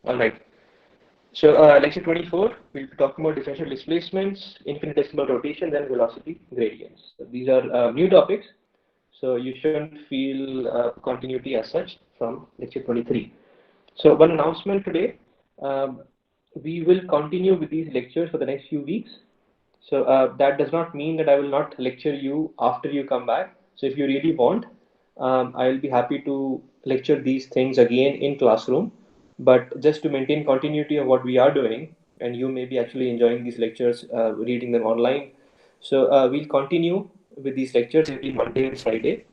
All right. So, lecture 24, we'll be talking about differential displacements, infinitesimal rotation, then velocity gradients. So these are new topics, so you shouldn't feel continuity as such from lecture 23. So, one announcement today, um, we will continue with these lectures for the next few weeks. So, that does not mean that I will not lecture you after you come back. So, if you really want, I will be happy to lecture these things again in classroom. But just to maintain continuity of what we are doing, and you may be actually enjoying these lectures, reading them online. So, we'll continue with these lectures every Monday and Friday.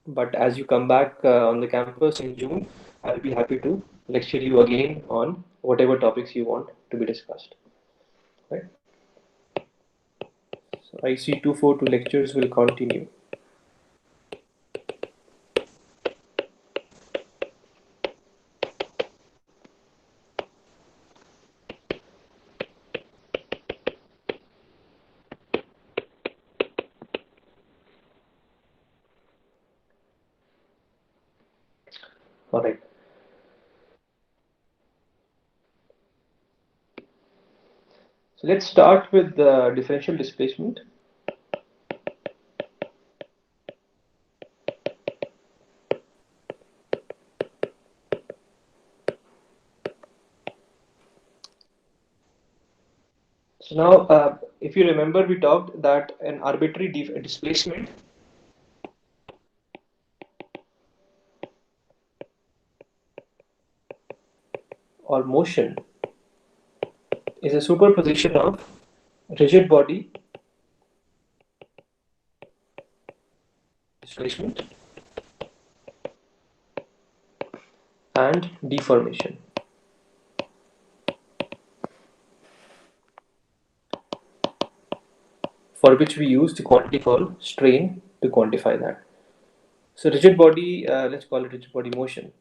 But as you come back on the campus in June, I'll be happy to lecture you again on whatever topics you want to be discussed. Right? So IC 242 lectures will continue. All right. So let's start with the differential displacement. So now, if you remember, we talked that an arbitrary displacement or motion is a superposition of rigid body displacement and deformation, for which we use the quantity called strain to quantify that. So rigid body, let's call it rigid body motion,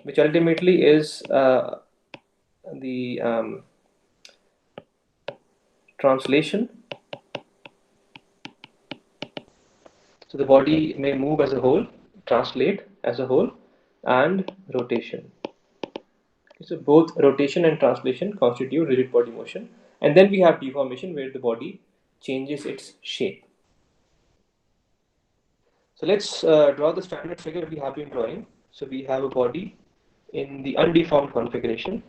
which ultimately is the translation. So the body may move as a whole, translate as a whole, and rotation. So both rotation and translation constitute rigid body motion. And then we have deformation where the body changes its shape. So let's draw the standard figure we have been drawing. So we have a body in the undeformed configuration.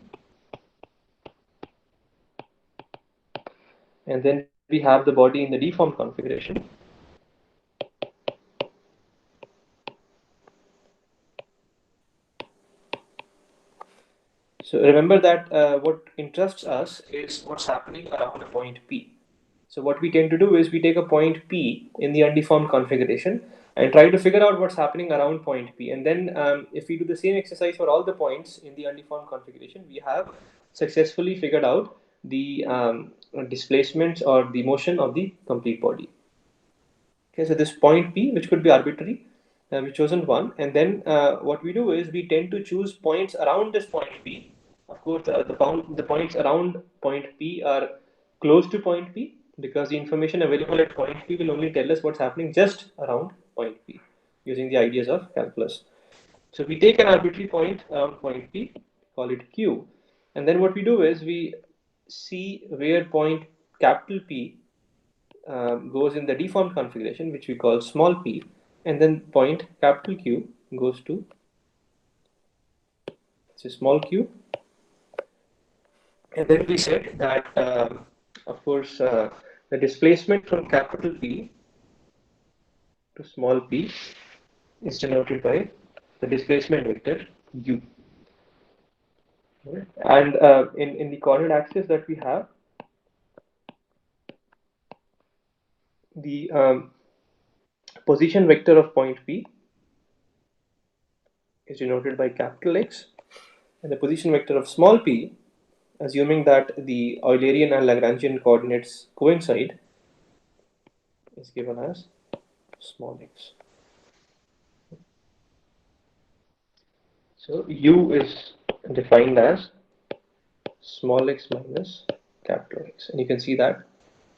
And then we have the body in the deformed configuration. So remember that what interests us is what's happening around a point P. So what we tend to do is we take a point P in the undeformed configuration and try to figure out what's happening around point P. And then if we do the same exercise for all the points in the undeformed configuration, we have successfully figured out the displacements or the motion of the complete body. Okay, so this point P, which could be arbitrary, we've chosen one, and then what we do is we tend to choose points around this point P. Of course, the points around point P are close to point P because the information available at point P will only tell us what's happening just around point P using the ideas of calculus. So we take an arbitrary point around point P, call it Q, and then what we do is we see where point capital P goes in the deformed configuration, which we call small p, and then point capital Q goes to small q. And then we said that, of course, the displacement from capital P to small p is denoted by the displacement vector u. And in the coordinate axis that we have, the position vector of point P is denoted by capital X, and the position vector of small p, assuming that the Eulerian and Lagrangian coordinates coincide, is given as small x. So u is defined as small x minus capital X, and you can see that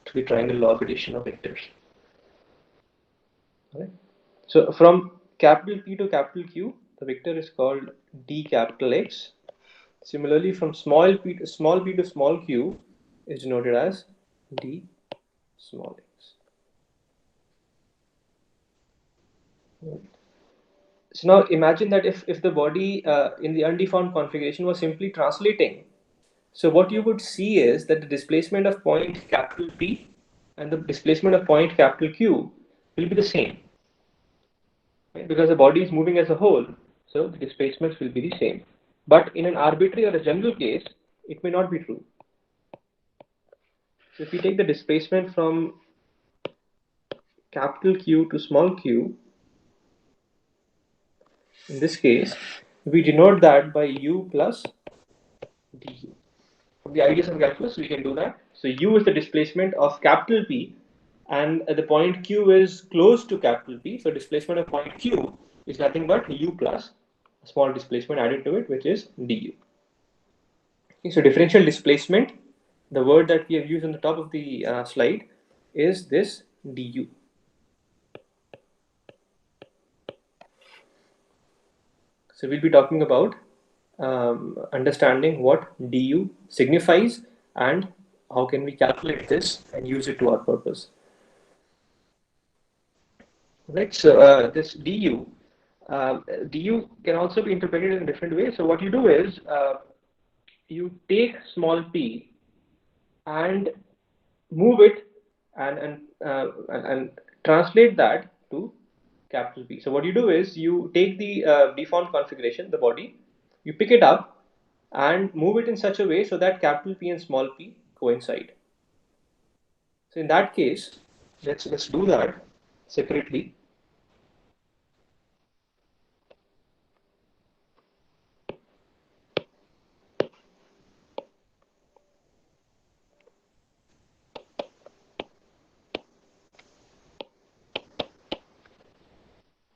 to the triangle log addition of vectors. All right. So from capital P to capital Q, the vector is called d capital X. Similarly, from small p to small q is denoted as d small x. So now imagine that if the body in the undeformed configuration was simply translating, so what you would see is that the displacement of point capital P and the displacement of point capital Q will be the same, right? Because the body is moving as a whole, so the displacements will be the same. But in an arbitrary or a general case, it may not be true. So if we take the displacement from capital Q to small q, in this case, we denote that by u plus du. From the ideas of calculus, we can do that. So u is the displacement of capital P, and the point Q is close to capital P. So displacement of point Q is nothing but u plus a small displacement added to it, which is du. Okay, so differential displacement, the word that we have used on the top of the slide, is this du. So we'll be talking about understanding what du signifies and how can we calculate this and use it to our purpose. Right, so this du can also be interpreted in a different way. So what you do is you take small p and move it and translate that to capital P. So what you do is you take the deformed configuration, the body, you pick it up and move it in such a way so that capital P and small p coincide. So in that case, let's do that separately.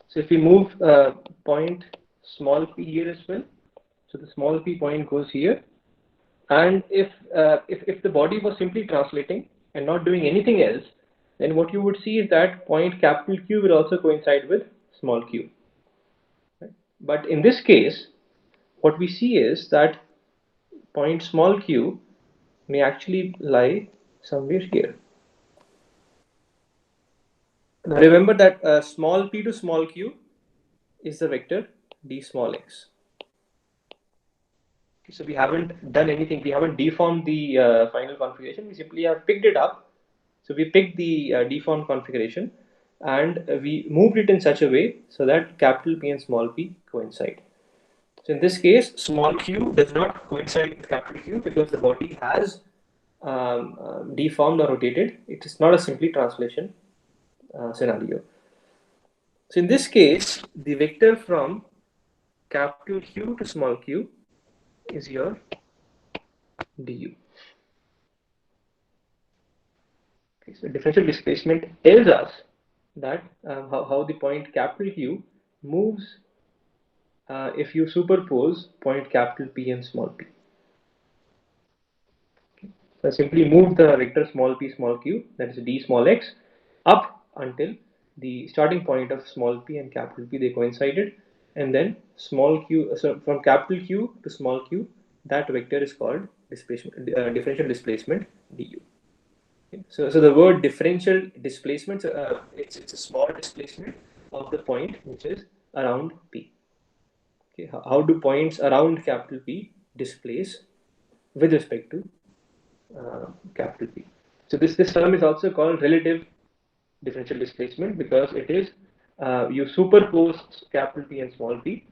So if we move point small p here as well, so the small p point goes here, and if the body was simply translating and not doing anything else, then what you would see is that point capital Q will also coincide with small q. Right? But in this case, what we see is that point small q may actually lie somewhere here. Now remember that small p to small q is the vector d small x. So we haven't done anything, we haven't deformed the final configuration, we simply have picked it up. So we picked the deformed configuration and we moved it in such a way so that capital P and small p coincide. So in this case, small q does not coincide with capital Q because the body has deformed or rotated. It is not a simply translation scenario. So in this case, the vector from capital Q to small q is your du. Okay, so differential displacement tells us that how the point capital Q moves if you superpose point capital P and small p. Okay. So I simply move the vector small p small q, that is d small x, up until the starting point of small p and capital P they coincided, and then small q, so from capital Q to small q, that vector is called displacement, differential displacement du. So the word differential displacement, it's a small displacement of the point which is around P. Okay, how do points around capital P displace with respect to capital P? So this term is also called relative differential displacement because it is you superpose capital P and small p,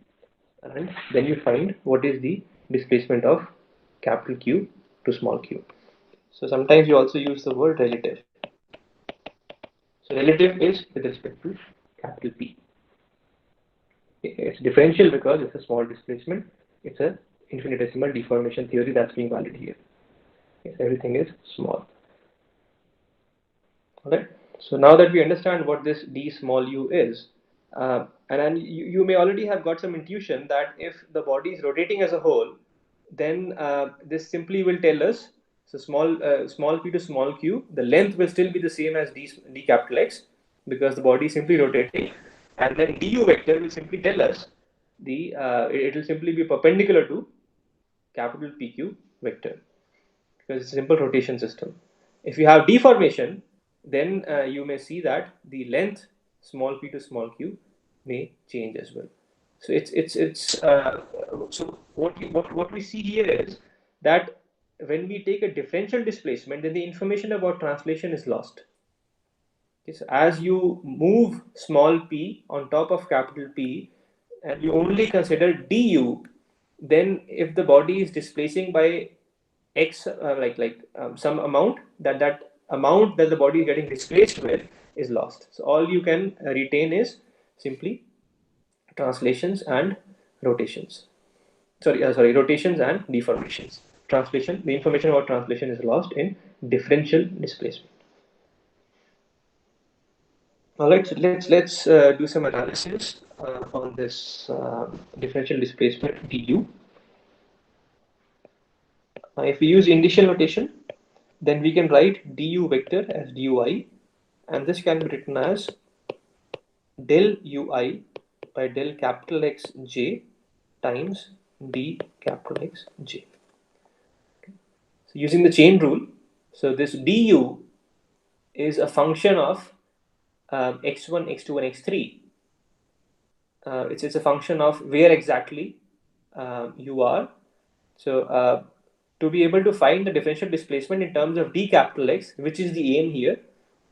and then you find what is the displacement of capital Q to small q. So sometimes you also use the word relative. So relative is with respect to capital P. It's differential because it's a small displacement. It's a infinitesimal deformation theory that's being valid here. Yes, everything is small. Alright. So now that we understand what this d small u is, and then you may already have got some intuition that if the body is rotating as a whole, then this simply will tell us, so small p to small q, the length will still be the same as d capital X because the body is simply rotating, and then du vector will simply tell us it will simply be perpendicular to capital PQ vector, because it's a simple rotation system. If you have deformation, then you may see that the length small p to small q may change as well. So so what we see here is that when we take a differential displacement, then the information about translation is lost. Okay, so as you move small p on top of capital P, and you only consider du, then if the body is displacing by x, some amount, that amount that the body is getting displaced with is lost. So all you can retain is simply translations and rotations. Sorry, rotations and deformations. Translation, the information about translation is lost in differential displacement. All right, so let's do some analysis on this differential displacement du. If we use initial notation, then we can write du vector as dui, and this can be written as del ui by del capital X j times d capital X j. So using the chain rule, so this du is a function of x1, x2, and x3. It's a function of where exactly you are. So to be able to find the differential displacement in terms of d capital X, which is the aim here.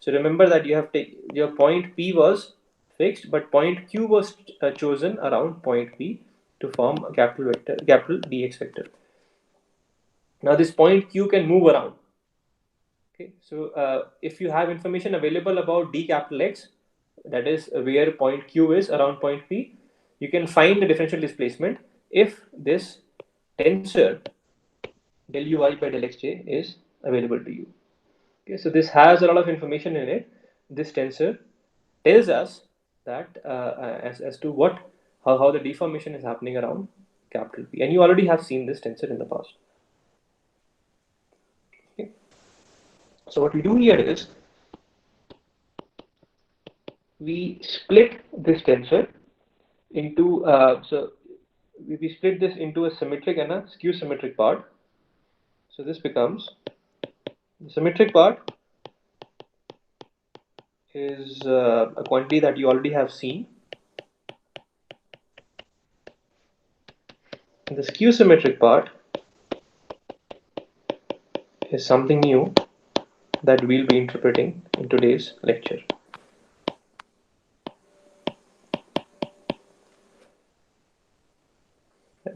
So remember that you have your point P was fixed, but point Q was chosen around point P to form a capital vector, capital dx vector. Now this point Q can move around. Okay, so if you have information available about d capital X, that is where point Q is around point P, you can find the differential displacement if this tensor del ui by del xj is available to you. Okay, so this has a lot of information in it. This tensor tells us that as to how the deformation is happening around capital P, and you already have seen this tensor in the past. Okay. So what we do here is we split this tensor into we split this into a symmetric and a skew symmetric part. So this becomes the symmetric part is a quantity that you already have seen. And the skew symmetric part is something new that we'll be interpreting in today's lecture.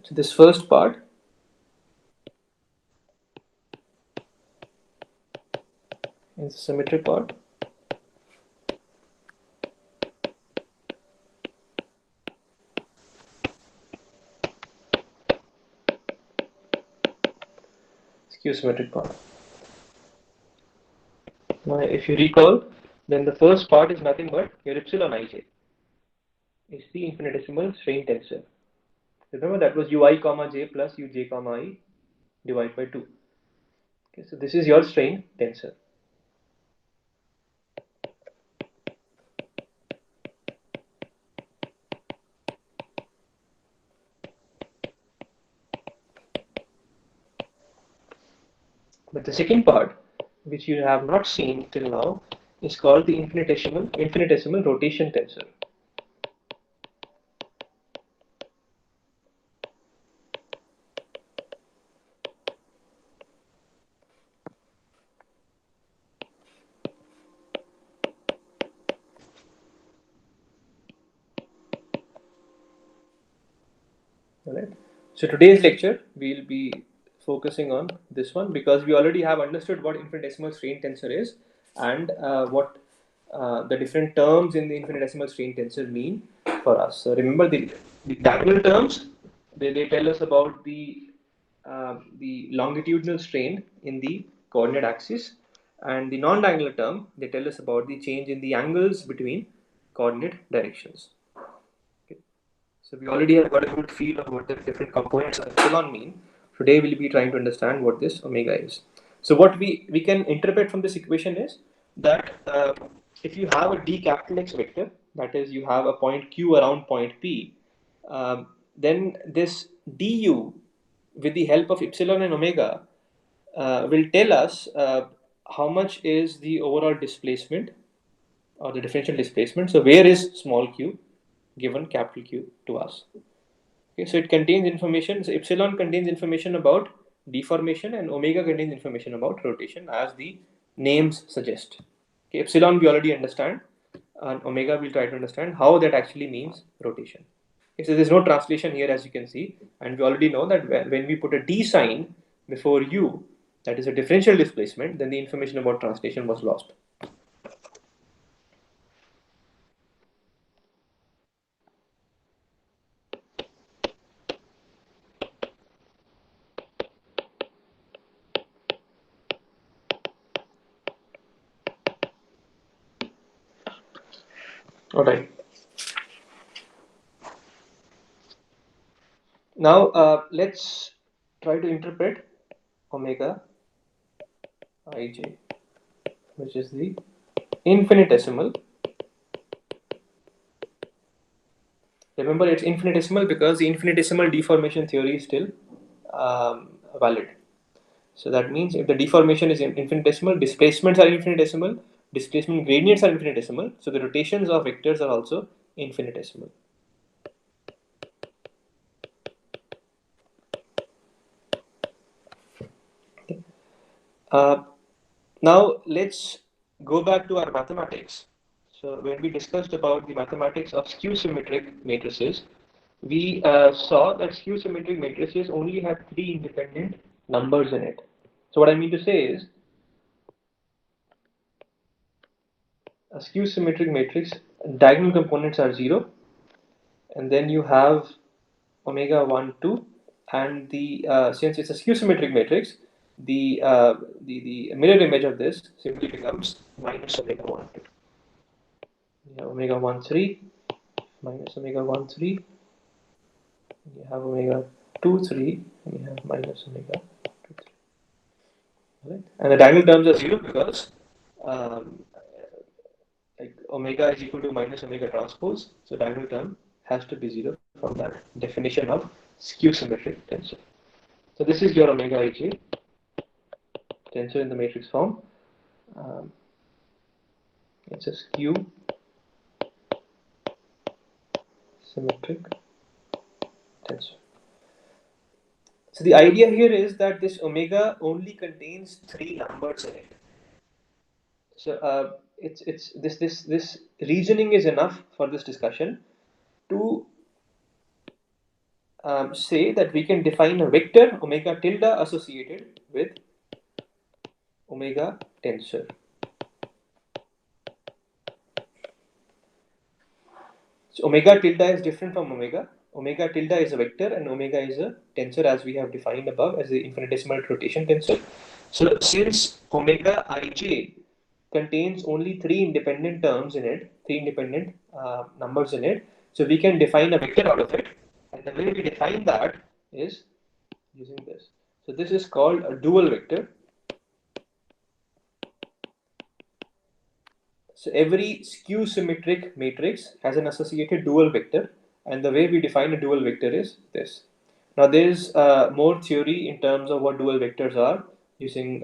So this first part is the symmetric part. Skew symmetric part. Now, if you recall, then the first part is nothing but your epsilon ij. It's the infinitesimal strain tensor. Remember that was ui comma j plus uj comma I divided by 2. Okay, so this is your strain tensor. But the second part, which you have not seen till now, is called the infinitesimal rotation tensor. Alright. So today's lecture we'll be focusing on this one because we already have understood what infinitesimal strain tensor is and what the different terms in the infinitesimal strain tensor mean for us. So remember the diagonal terms, they tell us about the longitudinal strain in the coordinate axis, and the non-diagonal term, they tell us about the change in the angles between coordinate directions. So we already have got a good feel of what the different components of epsilon mean. Today we'll be trying to understand what this omega is. So what we can interpret from this equation is that if you have a d capital X vector, that is you have a point Q around point P, then this du with the help of epsilon and omega will tell us how much is the overall displacement or the differential displacement. So where is small q given capital Q to us? Okay, so it contains information. So epsilon contains information about deformation and omega contains information about rotation, as the names suggest. Okay, epsilon we already understand, and omega we'll try to understand how that actually means rotation. Okay, so there's no translation here, as you can see, and we already know that when we put a d sign before u, that is a differential displacement, then the information about translation was lost. All right. Now let's try to interpret omega ij, which is the infinitesimal. Remember, it's infinitesimal because the infinitesimal deformation theory is still valid. So that means if the deformation is infinitesimal, displacements are infinitesimal, displacement gradients are infinitesimal, so the rotations of vectors are also infinitesimal. Uh, Now let's go back to our mathematics. So when we discussed about the mathematics of skew-symmetric matrices, we saw that skew-symmetric matrices only have three independent numbers in it. So what I mean to say is, a skew-symmetric matrix, diagonal components are 0, and then you have omega 1, 2, and the since it's a skew-symmetric matrix, the mirror image of this simply becomes minus omega 1, 2. You have omega 1, 3, minus omega 1, 3, and you have omega 2, 3, and you have minus omega 2, 3. Right? And the diagonal terms are 0 because um, like omega is equal to minus omega transpose, so diagonal term has to be 0 from that definition of skew symmetric tensor. So this is your omega ij tensor in the matrix form. Um, it's a skew symmetric tensor. So the idea here is that this omega only contains three numbers in it. So it's this reasoning is enough for this discussion to say that we can define a vector omega tilde associated with omega tensor. So omega tilde is different from omega. Omega tilde is a vector and omega is a tensor, as we have defined above as the infinitesimal rotation tensor. So since omega ij contains only three independent terms in it, three independent numbers in it, so we can define a vector out of it. And the way we define that is using this. So this is called a dual vector. So every skew symmetric matrix has an associated dual vector, and the way we define a dual vector is this. Now there is more theory in terms of what dual vectors are. Using,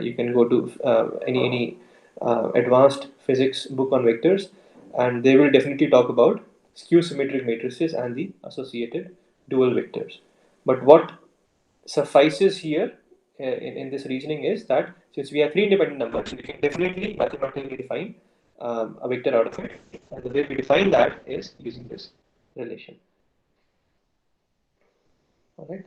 you can go to any advanced physics book on vectors, and they will definitely talk about skew symmetric matrices and the associated dual vectors. But what suffices here in this reasoning is that since we have three independent numbers, we can definitely mathematically define a vector out of it. And the way we define that is using this relation. All right.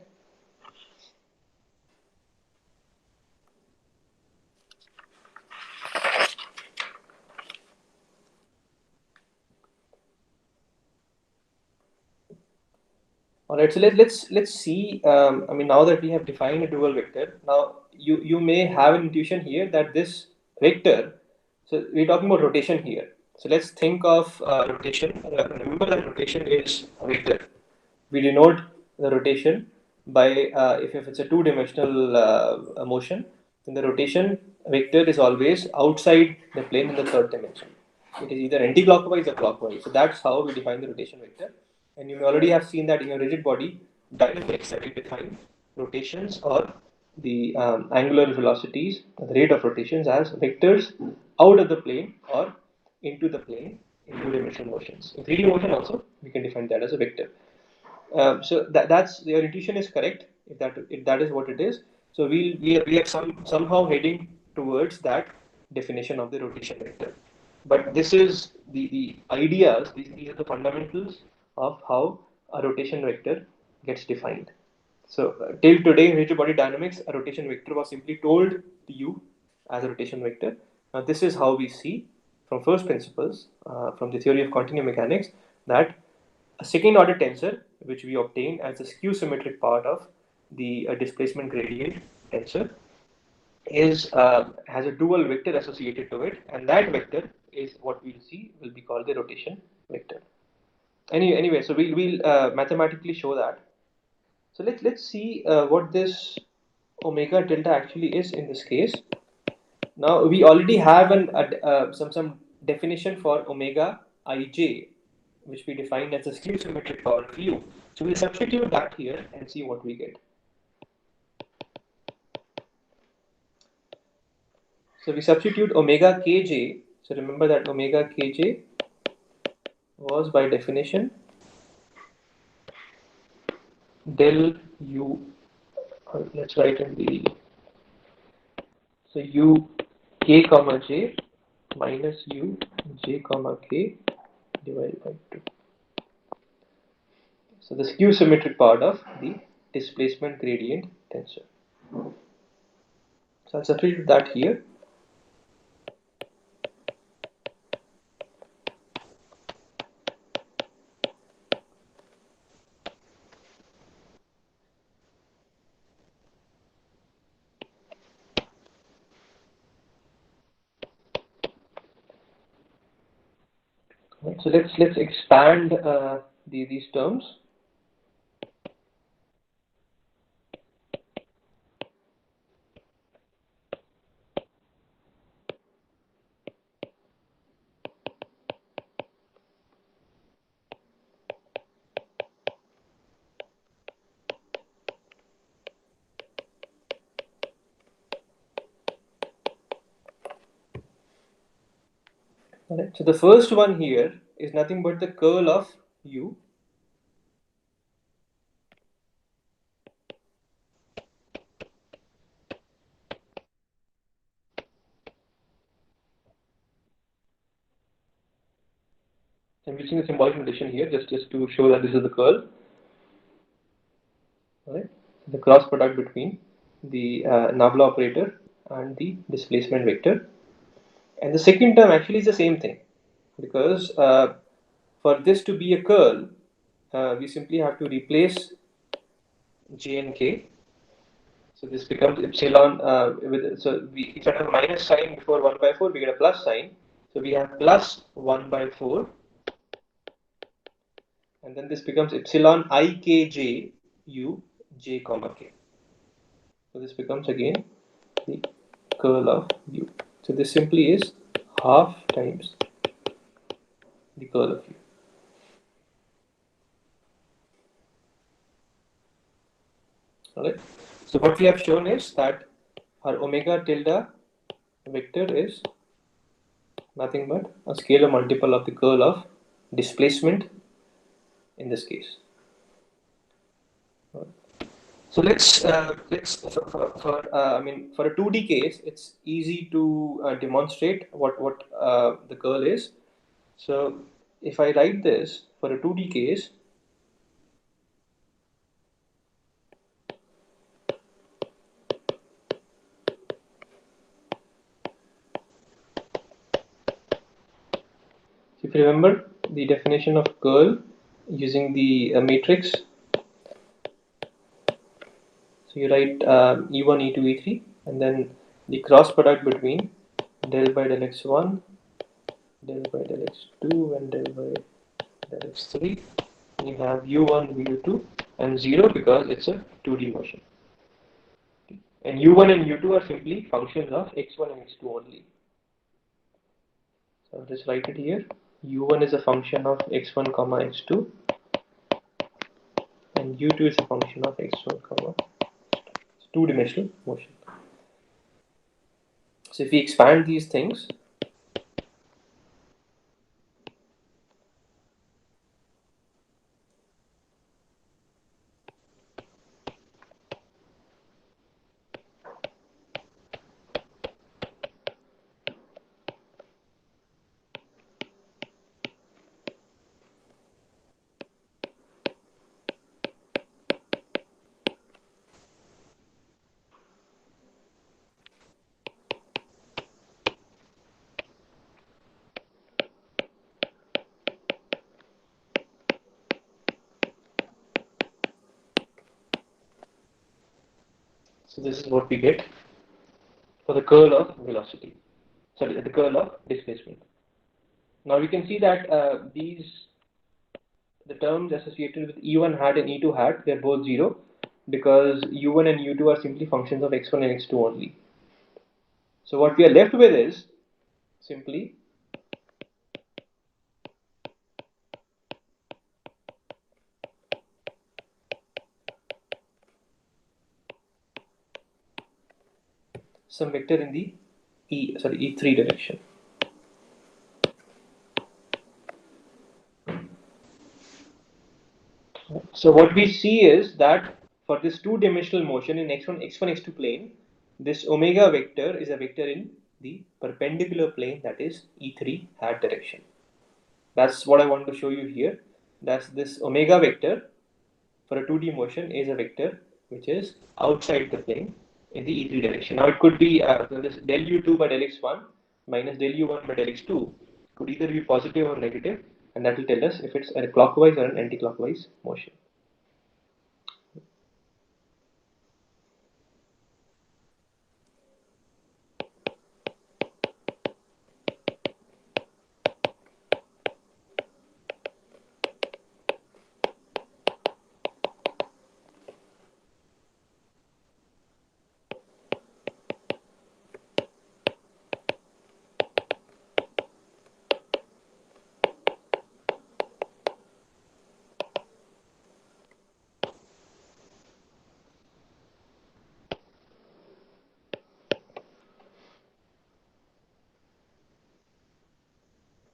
All right. So let's see. Now that we have defined a dual vector, now you may have an intuition here that this vector. So we're talking about rotation here. So let's think of rotation. Remember that rotation is a vector. We denote the rotation by if it's a two-dimensional motion, then the rotation vector is always outside the plane in the third dimension. It is either anti-clockwise or clockwise. So that's how we define the rotation vector. And you may already have seen that in your rigid body dynamics that we define rotations or the angular velocities, the rate of rotations as vectors out of the plane or into the plane in two-dimensional motions. In 3D motion also, we can define that as a vector. So that's your intuition is correct if that is what it is. So we are somehow heading towards that definition of the rotation vector. But this is the ideas. These are the fundamentals of how a rotation vector gets defined. So till today in rigid body dynamics, a rotation vector was simply told to you as a rotation vector. Now this is how we see from first principles from the theory of continuum mechanics that a second order tensor, which we obtain as the skew symmetric part of the displacement gradient tensor, is has a dual vector associated to it, and that vector is what we'll see will be called the rotation vector. Anyway, so we'll mathematically show that. So let's see what this omega delta actually is in this case. Now we already have some definition for omega ij, which we define as the skew symmetric power of u. So we'll substitute that here and see what we get. So we substitute omega kj. So remember that omega kj was by definition del u. Let's write in the so u k comma j minus u j comma k divided by 2. So the skew symmetric part of the displacement gradient tensor. So I'll substitute that here. Right, so let's expand these terms. Right, so the first one here is nothing but the curl of u. I'm using a symbolic notation here just to show that this is the curl. Right, the cross product between the nabla operator and the displacement vector. And the second term actually is the same thing because for this to be a curl, we simply have to replace j and k. So this becomes epsilon so we instead of a minus sign before 1 by 4 we get a plus sign. So we have plus 1 by 4 and then this becomes epsilon ikj u j comma k. So this becomes again the curl of u. So this simply is half times the curl of u. Alright. So what we have shown is that our omega tilde vector is nothing but a scalar multiple of the curl of displacement in this case. So let's I mean for a 2D case, it's easy to demonstrate what the curl is. So if I write this for a 2D case, if you remember the definition of curl using the matrix, so you write E1, E2, E3, and then the cross product between del by del x1, del by del x2, and del by del x3. You have u1, u2, and 0 because it's a 2D motion. And u1 and u2 are simply functions of x1 and x2 only. So I'll just write it here. u1 is a function of x1 comma x2, and u2 is a function of x1 comma. It's two-dimensional motion. So if we expand these things, so this is what we get for the curl of velocity. Sorry, the curl of displacement. Now we can see that the terms associated with E1 hat and E2 hat, they're both 0 because U1 and U2 are simply functions of x1 and x2 only. So what we are left with is simply some vector in the E3 direction. So what we see is that for this two-dimensional motion in x1, x2 plane, this omega vector is a vector in the perpendicular plane, that is E3 hat direction. That's what I want to show you here. That's this omega vector for a 2D motion is a vector which is outside the plane in the E3 direction. Now it could be this del U2 by del x1 minus del U1 by del x2 could either be positive or negative, and that will tell us if it's a clockwise or an anti-clockwise motion.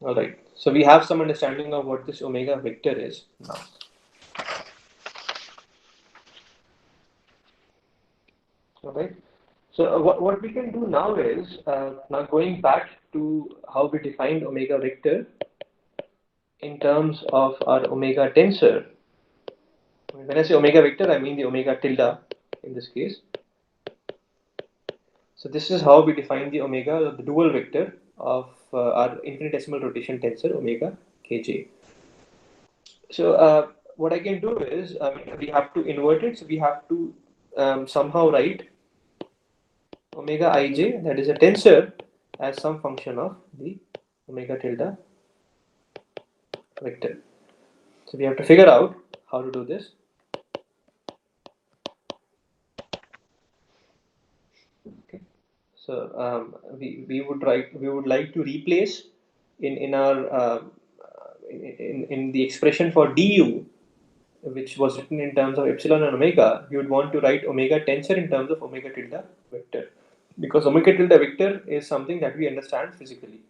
All right, so we have some understanding of what this omega vector is now. All right, so what we can do now is now going back to how we defined omega vector in terms of our omega tensor. When I say omega vector, I mean the omega tilde in this case. So this is how we define the omega, the dual vector of our infinitesimal rotation tensor omega kj. So what I can do is, we have to invert it. So we have to somehow write omega ij, that is a tensor, as some function of the omega tilde vector. So we have to figure out how to do this. Okay. So we would like to replace in our in the expression for du, which was written in terms of epsilon and omega. We would want to write omega tensor in terms of omega tilde vector, because omega tilde vector is something that we understand physically,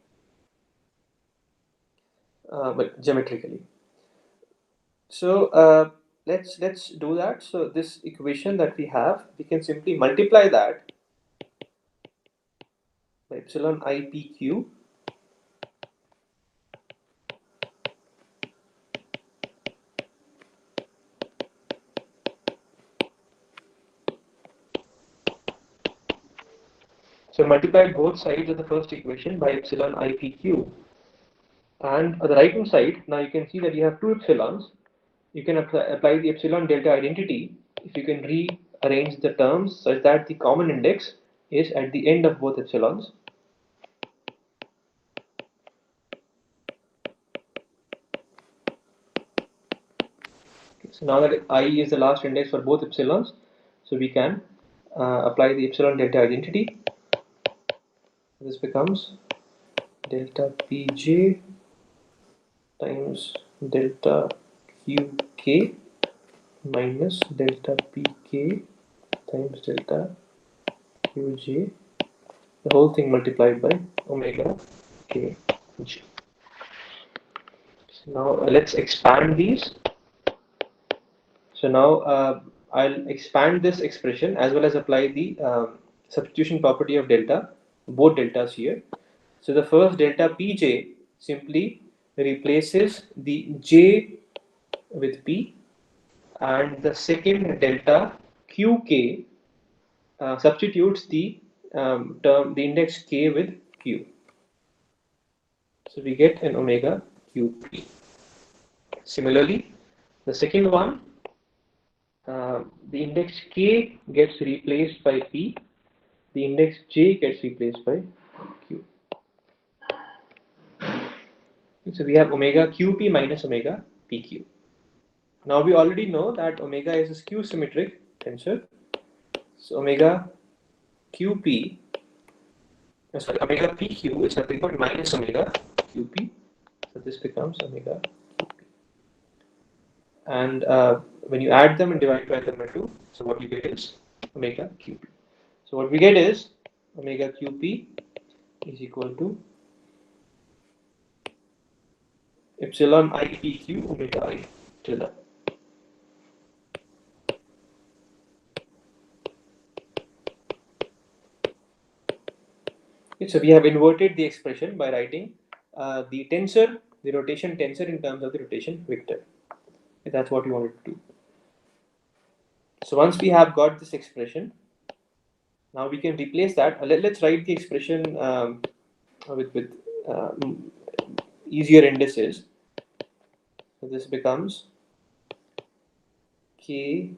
but geometrically. So let's do that. So this equation that we have, we can simply multiply that by epsilon I pq So multiply both sides of the first equation by epsilon I pq. And on the right hand side, now you can see that you have two epsilons. You can apply the epsilon delta identity if you can rearrange the terms such that the common index is at the end of both epsilons. So now that I is the last index for both epsilons, so we can apply the epsilon delta identity. This becomes delta pj times delta qk minus delta pk times delta qj, the whole thing multiplied by omega kj. So now let's expand these. So now I'll expand this expression as well as apply the substitution property of delta, both deltas here. So the first delta pj simply replaces the j with p, and the second delta qk substitutes the the index k with q. So we get an omega qp. Similarly, the second one, the index k gets replaced by p, the index j gets replaced by q. So we have omega qp minus omega pq. Now we already know that omega is a skew symmetric tensor. So omega qp, sorry, omega pq is nothing but minus omega qp. So this becomes omega qp. And when you add them and divide by them by 2, so what you get is omega qp. So what we get is omega qp is equal to epsilon I pq omega I tilde. Okay, so we have inverted the expression by writing the tensor, the rotation tensor in terms of the rotation vector. Okay, that's what we wanted to do. So once we have got this expression, now we can replace that. Let's write the expression with easier indices. So this becomes k.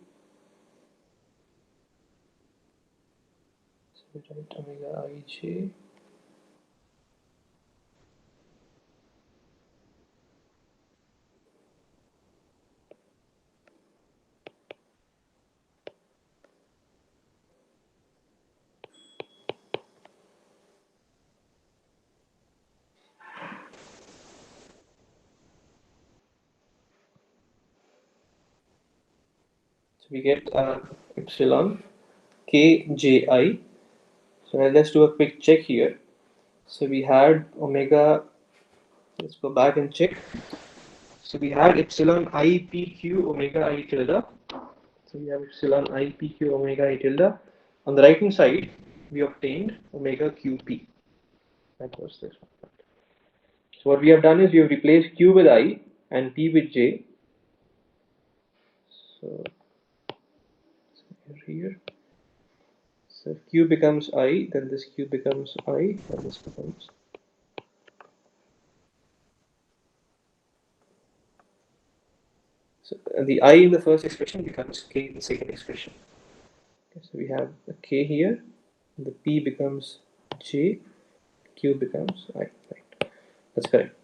So we write omega ij. So we get epsilon kji. So now let's do a quick check here. So we had omega. Let's go back and check. So we had epsilon I pq omega I tilde. So we have epsilon I pq omega I tilde. On the right hand side, we obtained omega qp. That was this one. So what we have done is we have replaced q with I and p with j. So here, so if q becomes I, then this q becomes I, and this becomes. So the I in the first expression becomes k in the second expression. Okay, so we have a k here, the p becomes j, q becomes I. Right, that's correct.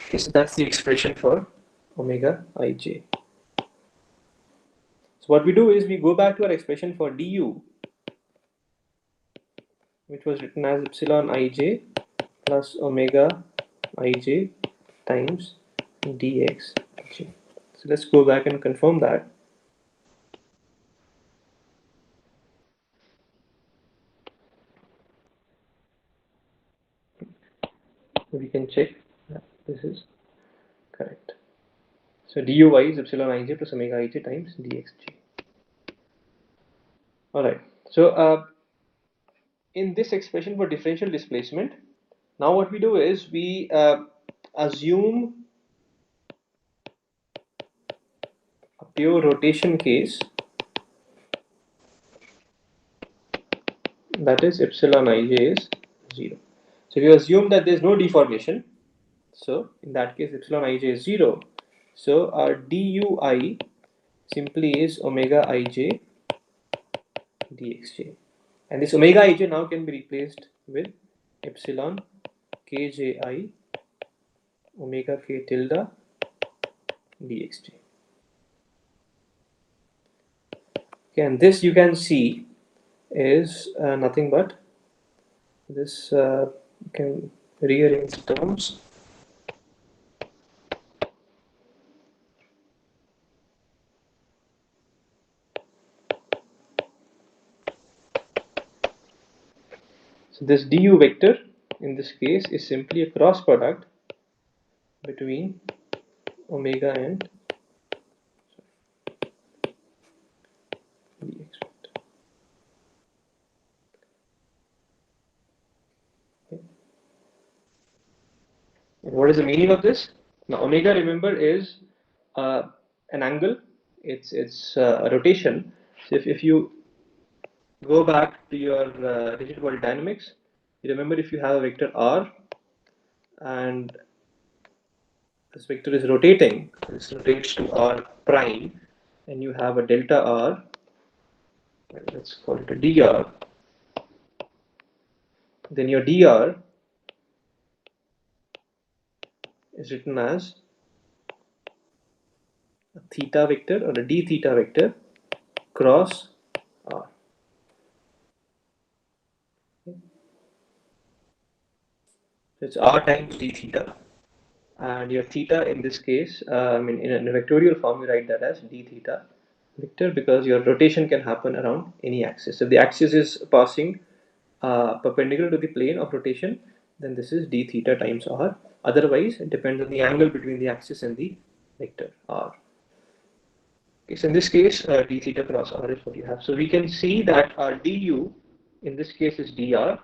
Okay, so that's the expression for omega ij. So what we do is we go back to our expression for du, which was written as epsilon ij plus omega ij times dx. So let's go back and confirm that. We can check that this is correct. So du is epsilon ij plus omega ij times dxj. Alright, so in this expression for differential displacement, now what we do is we assume a pure rotation case, that is epsilon ij is 0. So we assume that there is no deformation, so in that case epsilon ij is 0. So our dui simply is omega ij dxj, and this omega ij now can be replaced with epsilon kji omega k tilde dxj. Okay, and this you can see is nothing but this. You can rearrange the terms. So this du vector in this case is simply a cross product between omega and dx vector. Okay. And what is the meaning of this? Now omega, remember, is an angle. It's a rotation. So if you go back to your rigid body dynamics, you remember if you have a vector r and this vector is rotating, this rotates to r prime, and you have a delta r, let's call it a dr, then your dr is written as a theta vector or a d theta vector cross r. So it's r times d theta, and your theta in this case, I mean in a vectorial form, you write that as d theta vector because your rotation can happen around any axis. If the axis is passing perpendicular to the plane of rotation, then this is d theta times r. Otherwise, it depends on the angle between the axis and the vector r. Okay, so in this case, d theta cross r is what you have. So we can see that our du in this case is dr,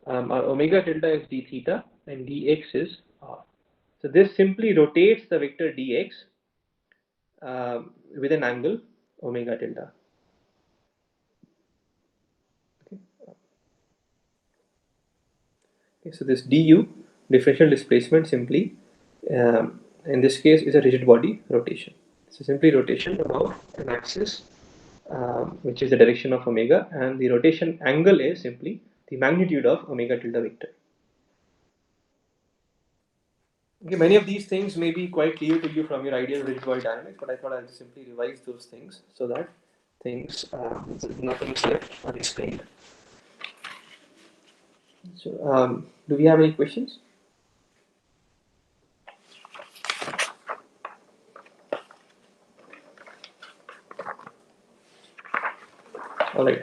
our omega tilde is d theta, and dx is r. So this simply rotates the vector dx with an angle omega tilde. Okay. Okay, so this du, differential displacement, simply in this case is a rigid body rotation. So simply rotation about an axis, which is the direction of omega, and the rotation angle is simply the magnitude of omega tilde vector. Okay, many of these things may be quite clear to you from your idea of rigid body dynamics, but I thought I'll simply revise those things so that things nothing is left unexplained. So, do we have any questions? All right.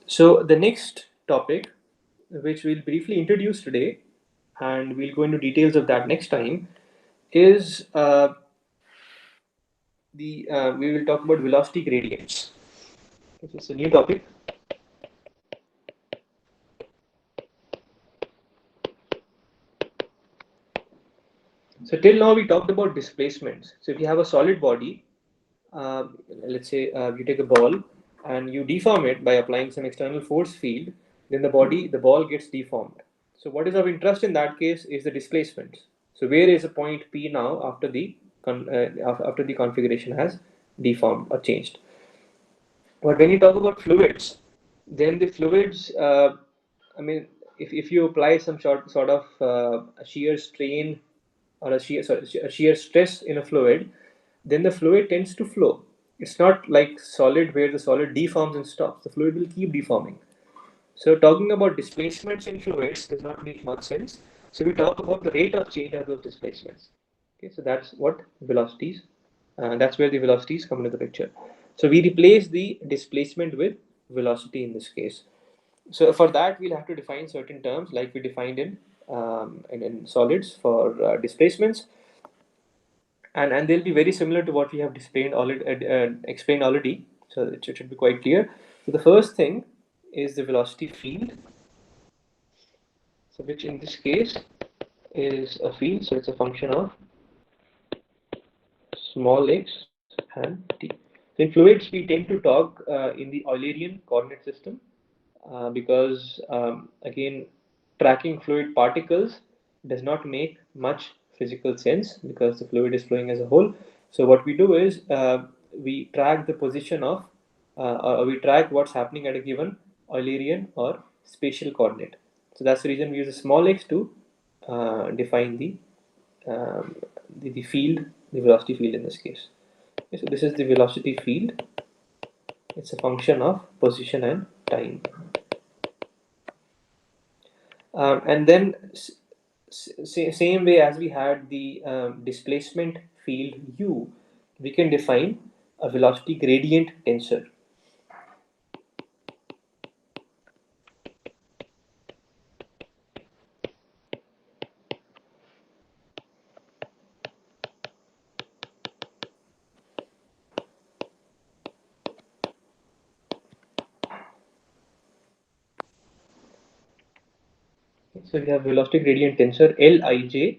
So the next topic, which we'll briefly introduce today, and we'll go into details of that next time, is we will talk about velocity gradients. This is a new topic. So till now we talked about displacements. So if you have a solid body, let's say you take a ball and you deform it by applying some external force field, then the ball gets deformed. So what is of interest in that case is the displacement. So where is a point P now after after the configuration has deformed or changed? But when you talk about fluids, then the fluids, I mean, if you apply some sort of shear strain or a shear stress in a fluid, then the fluid tends to flow. It's not like solid where the solid deforms and stops. The fluid will keep deforming. So talking about displacements in fluids does not make much sense. So we talk about the rate of change of those displacements. Okay, so that's what velocities, that's where the velocities come into the picture. So we replace the displacement with velocity in this case. So for that, we'll have to define certain terms like we defined in solids for displacements, and they'll be very similar to what we have explained already. So it should be quite clear. So the first thing is the velocity field. So which in this case is a field. So it's a function of small x and t. So in fluids, we tend to talk in the Eulerian coordinate system because again, tracking fluid particles does not make much physical sense because the fluid is flowing as a whole. So what we do is we track the position of or we track what's happening at a given Eulerian or spatial coordinate. So that's the reason we use a small x to define um, the field, the velocity field in this case. Okay, so this is the velocity field. It's a function of position and time. And then same way as we had the displacement field u, we can define a velocity gradient tensor. So we have velocity gradient tensor Lij,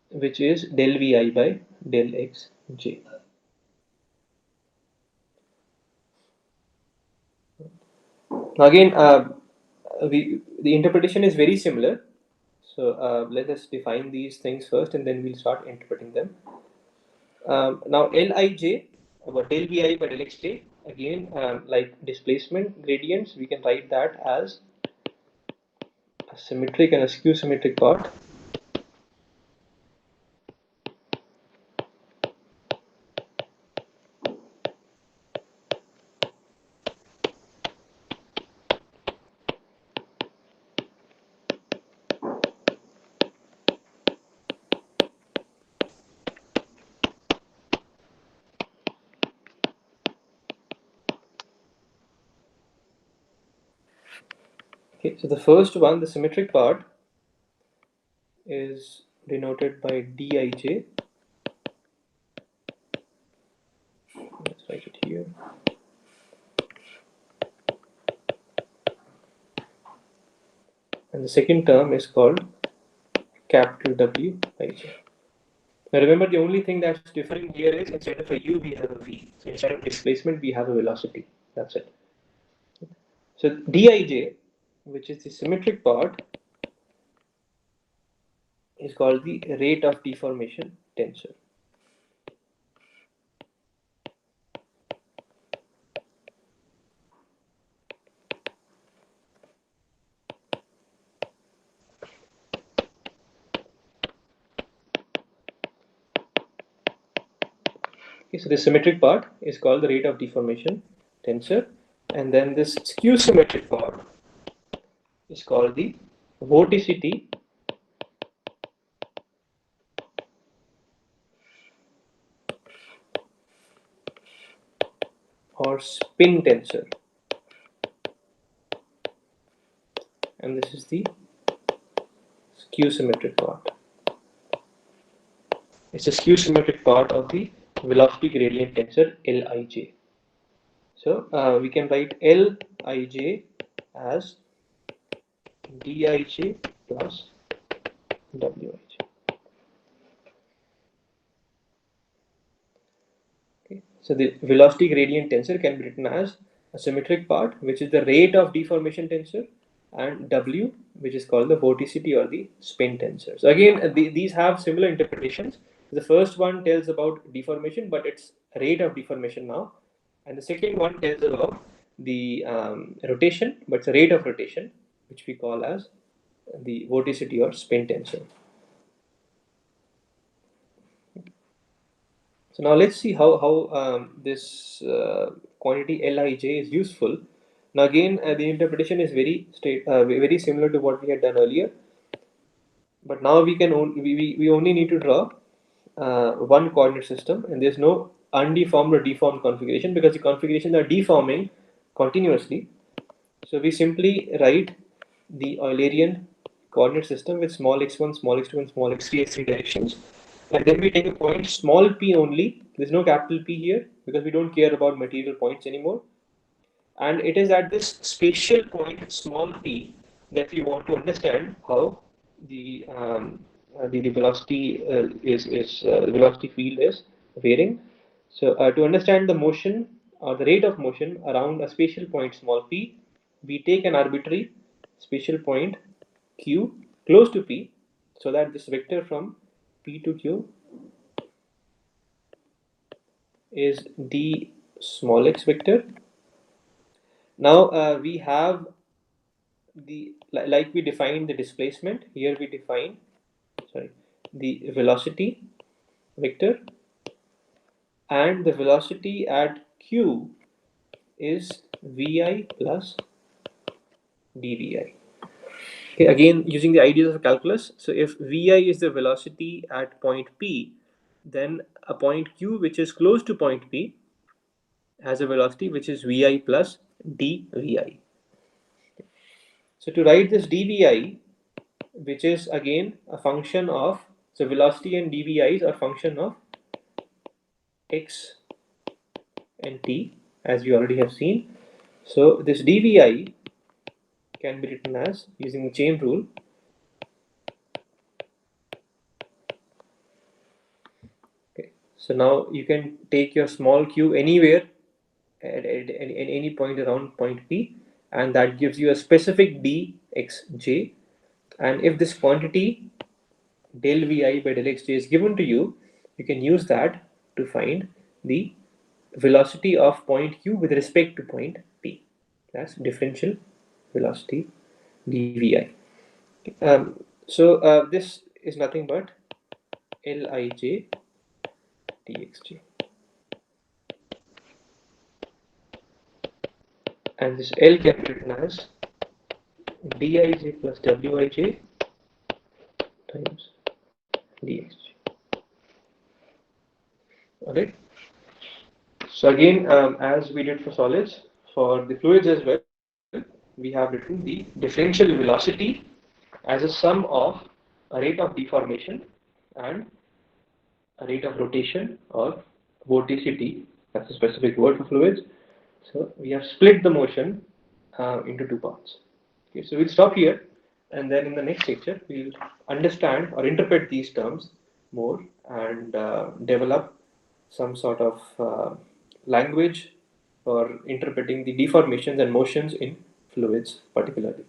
which is del Vi by del Xj. Now again, the interpretation is very similar. So let us define these things first, and then we'll start interpreting them. Now Lij, about del Vi by del Xj, again, like displacement gradients, we can write that as a symmetric and a skew symmetric part. Okay, so the first one, the symmetric part, is denoted by Dij. Let's write it here. And the second term is called capital Wij. Now remember, the only thing that's different here is instead of a u, we have a v. So instead of displacement, we have a velocity. That's it. So Dij, which is the symmetric part, is called the rate of deformation tensor. Okay, so the symmetric part is called the rate of deformation tensor, and then this skew symmetric part is called the vorticity or spin tensor, and this is the skew symmetric part. It's a skew symmetric part of the velocity gradient tensor Lij. So we can write Lij as Dij plus Wij. Okay. So the velocity gradient tensor can be written as a symmetric part, which is the rate of deformation tensor, and W, which is called the vorticity or the spin tensor. So again, these have similar interpretations. The first one tells about deformation, but it's rate of deformation now, and the second one tells about the rotation, but it's a rate of rotation, which we call as the vorticity or spin tensor. So now let's see how this quantity Lij is useful. Now again, the interpretation is very similar to what we had done earlier, but now we only need to draw one coordinate system, and there's no undeformed or deformed configuration because the configurations are deforming continuously. So we simply write the Eulerian coordinate system with small x1, small x2, and small x3 as three directions. And then we take a point small p only. There's no capital P here because we don't care about material points anymore. And it is at this spatial point small p that we want to understand how the velocity the velocity field is varying. So to understand the motion or the rate of motion around a spatial point small p, we take an arbitrary spatial point q close to p, so that this vector from p to q is d small x vector. Now we have the like we defined the displacement. Here we define the velocity vector, and the velocity at q is vi plus dvi. Okay, again using the ideas of calculus. So if vi is the velocity at point p, then a point q which is close to point p has a velocity which is vi plus dvi. So to write this dvi, which is again a function of, so velocity and dvi's are function of x and t, as we already have seen. So this dvi can be written as, using the chain rule, okay. So now you can take your small q anywhere at any point around point P, and that gives you a specific dxj. And if this quantity del Vi by del xj is given to you, you can use that to find the velocity of point Q with respect to point P. That's differential velocity dVi. So this is nothing but Lij dxj. And this L can be written as dij plus wij times dxj. Alright. So again, as we did for solids, for the fluids as well, we have written the differential velocity as a sum of a rate of deformation and a rate of rotation, or vorticity. That's a specific word for fluids. So we have split the motion into two parts. Okay, so we'll stop here, and then in the next lecture we'll understand or interpret these terms more, and develop some sort of language for interpreting the deformations and motions in fluids particularly.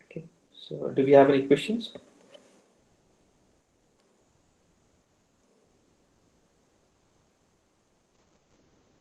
Okay, so do we have any questions?